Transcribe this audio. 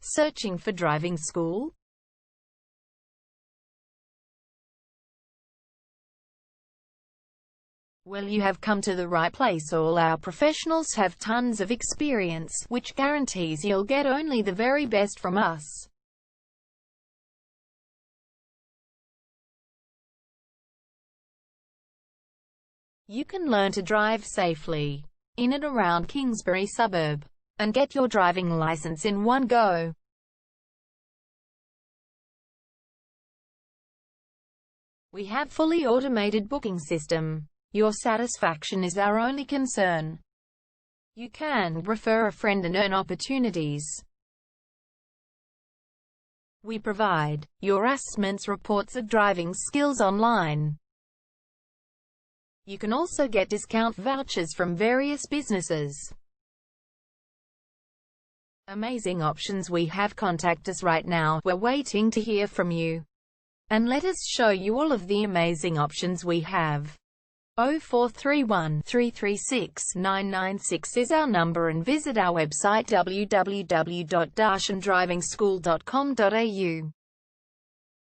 Searching for driving school? Well, you have come to the right place. All our professionals have tons of experience, which guarantees you'll get only the very best from us. You can learn to drive safely in and around Kingsbury suburb and get your driving license in one go. We have fully automated booking system. Your satisfaction is our only concern. You can refer a friend and earn opportunities. We provide your assessments reports of driving skills online. You can also get discount vouchers from various businesses. Amazing options we have. Contact us right now. We're waiting to hear from you. And let us show you all of the amazing options we have. 0431 336 996 is our number, and visit our website www.darshandrivingschool.com.au.